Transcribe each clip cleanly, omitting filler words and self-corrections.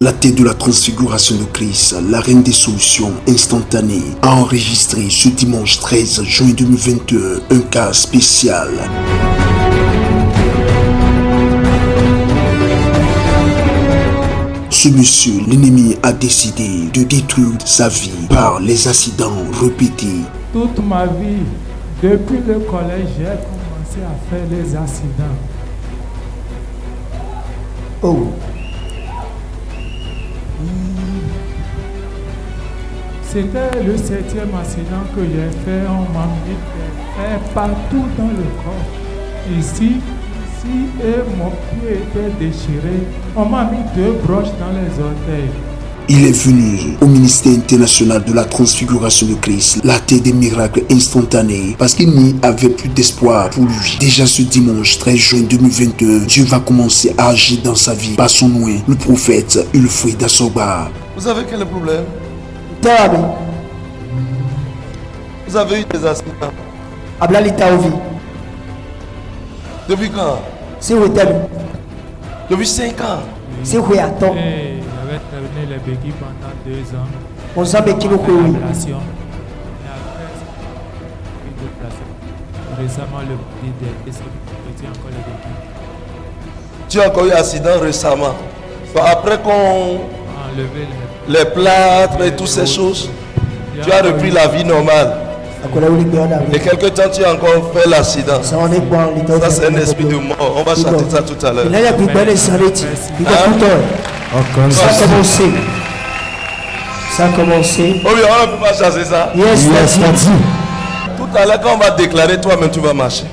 La tête de la transfiguration de Christ, la reine des solutions instantanées, a enregistré ce dimanche 13 juin 2021 un cas spécial. Ce monsieur, l'ennemi a décidé de détruire sa vie par les accidents répétés. Toute ma vie, depuis le collège, j'ai commencé à faire les accidents. Oh. C'était le 7e accident que j'ai fait. On m'a mis des fers partout dans le corps. Ici et mon pied était déchiré. On m'a mis 2 broches dans les orteils. Il est venu au ministère international de la transfiguration de Christ, la terre des miracles instantanés, parce qu'il n'y avait plus d'espoir pour lui. Déjà ce dimanche 13 juin 2022, Dieu va commencer à agir dans sa vie par son nom, le prophète Ulfrid Asorba. Vous avez quel problème? Vous avez eu des accidents? Depuis quand? Depuis 5 ans. J'avais terminé les béquilles pendant 2 ans. Relation. Et après, récemment, le petit encore les béquilles. Tu as encore eu un accident récemment. Après qu'on enlevé les plâtres et toutes ces choses, tu as repris la vie normale. Et quelque temps tu as encore fait l'accident. Ça c'est un esprit de mort. On va chanter ça tout à l'heure. Ça a commencé. Oh oui, on ne peut pas chasser ça. Tout à l'heure quand on va déclarer, toi-même tu vas marcher.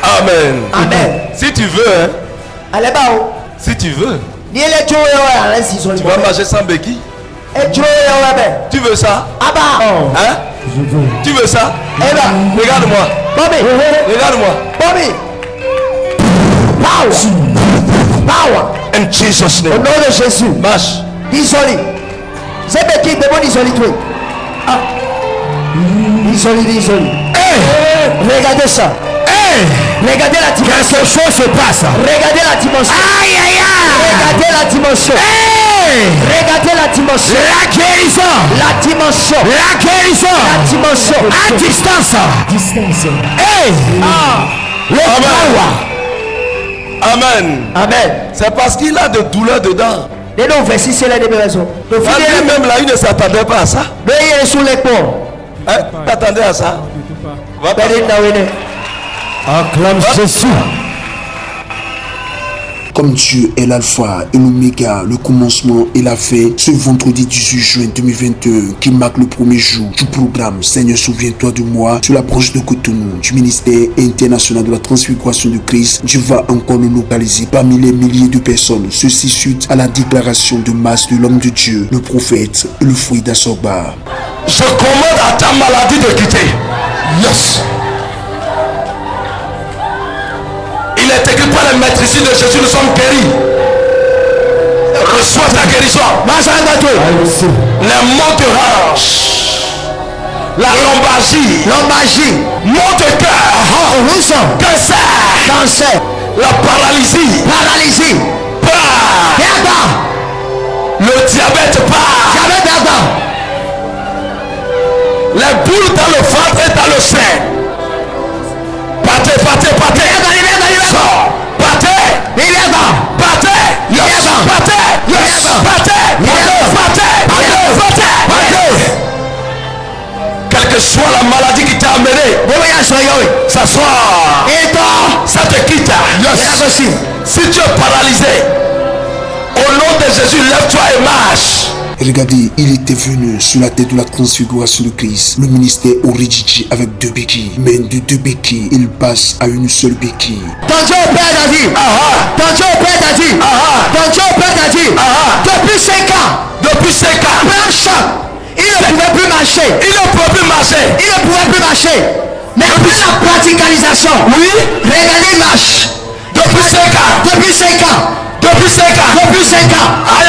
Amen. Amen. Si tu veux, hein, si tu veux, tu vas marcher sans béquille. Tu veux ça? Hein? Tu veux ça? Regarde-moi. Regarde-moi. Power. In Jesus' Au name. nom de Jésus. Marche. Disoli. C'est béquille, c'est bon, disoli, toi. Disoli. Regardez ça. Regardez la dimension. Quelque chose se passe. Regardez la dimension. Regardez la dimension. Regardez la dimension. La guérison. La dimension. La guérison. La dimension. À distance. Le power. Amen. C'est parce qu'il a de douleurs dedans. Les noms versis, c'est la déménagement. Le Même là, il ne s'attendait pas à ça. il est sous les ponts. T'attendais à ça? Va pas. Acclame Jésus. Comme Dieu est l'alpha et l'oméga, le commencement et la fin, ce vendredi 18 juin 2021, qui marque le premier jour du programme Seigneur, souviens-toi de moi, sur la branche de Cotonou du ministère international de la transfiguration de Christ, Dieu va encore nous localiser parmi les milliers de personnes. Ceci suite à la déclaration de masse de l'homme de Dieu, le prophète Ulfrid Asorba. Je commande à ta maladie de quitter. Yes. Il est écrit par les maîtres ici de Jésus, nous sommes guéris. Reçois ta guérison. Les maux de hanche, la lombalgie, maux de cœur, cancer, la paralysie, le diabète, les boules dans le ventre et dans le sein. Partez. Sors. Partez. Quelle que soit la maladie qui t'a amené, s'asseoir. Ça te quitte. Si tu es paralysé, au nom de Jésus, lève-toi et marche. Regardez, il était venu sur la tête de la transfiguration de Christ, le ministère origine avec 2 béquilles. Mais de 2 béquilles, il passe à une seule béquille. Ton Dieu au Père t'a dit. Depuis 5 ans. Branche. Il ne pouvait plus marcher. Mais après la praticalisation. Oui. Regardez, il marche. Depuis 5 ans. Depuis 5 ans. Aïe.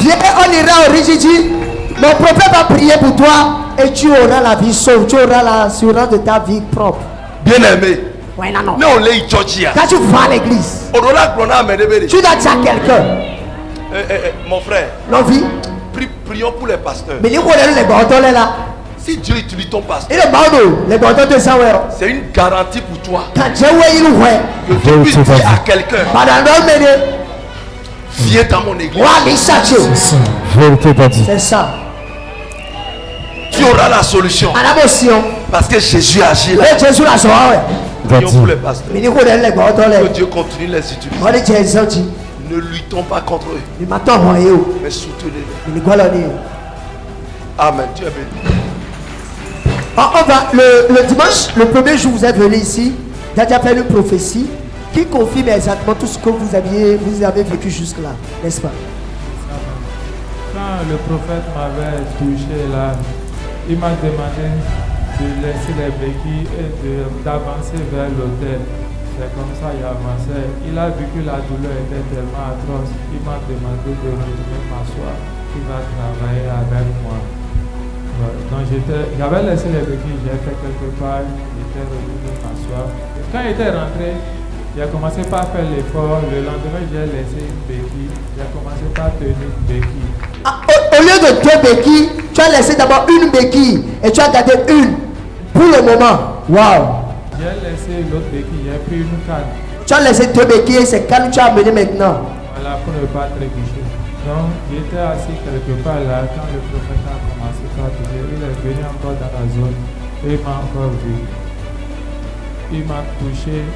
Viens, on ira au Rijiji. Mon prophète va prier pour toi et tu auras la vie sauve. Tu auras l'assurance de ta vie propre. Bien aimé. Ouais, non, non. Quand tu vas à l'église, tu dois dire à quelqu'un. Mon frère. Non, vie. Prions pour les pasteurs. Mais les là. Si Dieu utilise ton pasteur, c'est une garantie pour toi. Quand Dieu que tu puisses dire à quelqu'un, viens dans mon église. C'est ça. Tu auras la solution. Parce que Jésus agit là. Prions pour les pasteurs. Que Dieu continue les utiliser. Ne luttons pas contre eux, mais soutenez-les. Amen. Tu es béni. Le dimanche, le premier jour, vous êtes venu ici. Dadja fait une prophétie qui confirme exactement tout ce que vous avez vécu jusque-là, n'est-ce pas? Quand le prophète m'avait touché là, il m'a demandé de laisser les béquilles et d'avancer vers l'autel. C'est comme ça qu'il avançait. Il a vu que la douleur était tellement atroce. Il m'a demandé de retourner m'asseoir. Il va travailler avec moi. Donc j'avais laissé les béquilles, j'ai fait quelque part, j'étais revenu m'asseoir. Quand il était rentré, j'ai commencé par faire l'effort. Le lendemain, j'ai laissé une béquille. J'ai commencé par tenir une béquille. Au lieu de 2 béquilles, tu as laissé d'abord une béquille et tu as gardé une pour le moment. Waouh! J'ai laissé l'autre béquille, j'ai pris une canne. Tu as laissé 2 béquilles et c'est canne que tu as amené maintenant. Voilà, pour ne pas trébucher. Donc, j'étais assis quelque part là quand le prophète a commencé par toucher. Il est venu encore dans la zone et il m'a encore vu. Il m'a touché.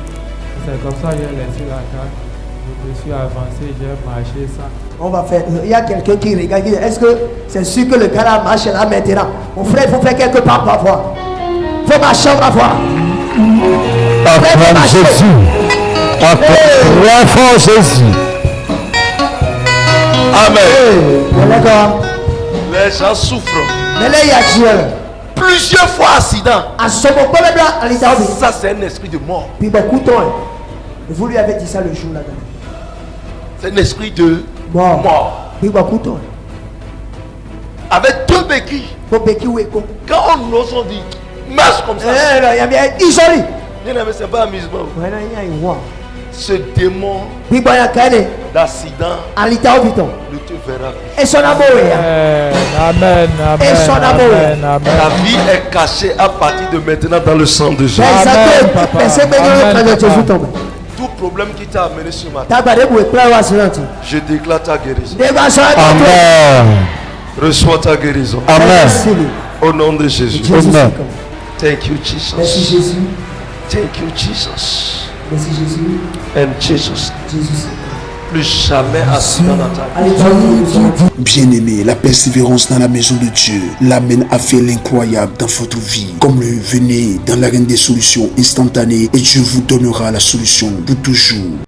C'est comme ça que j'ai laissé la canne. Je me suis avancé, j'ai marché sans. On va faire. Il y a quelqu'un qui regarde. Est-ce que c'est sûr que le gars là marche là maintenant? Mon frère, il faut faire quelque part pour voir. Il faut marcher, on va voir. Acclame Jésus. Acclame Jésus. Amen. Les gens souffrent. Plusieurs fois accident. Ça c'est un esprit de mort. Vous lui avez dit ça le jour là. C'est un esprit de mort. Avec 2 béquilles. Quand on ose, on dit marche comme ça. C'est pas amusement. Ce démon d'accident ne te verra plus. Et son amour. Amen. Et son amour. Ta vie est cachée à partir de maintenant dans le sang de Jésus. Tout problème qui t'a amené ce matin, je déclare ta guérison. Amen. Reçois ta guérison. Amen. Au nom de Jésus. Amen. Thank you, Jesus. Merci Jésus. Thank you, Jesus. Merci Jésus. And Jesus. Plus jamais accident dans ta vie. Bien-aimé, la persévérance dans la maison de Dieu l'amène à faire l'incroyable dans votre vie. Comme le venez dans l'arène des solutions instantanées et Dieu vous donnera la solution pour toujours.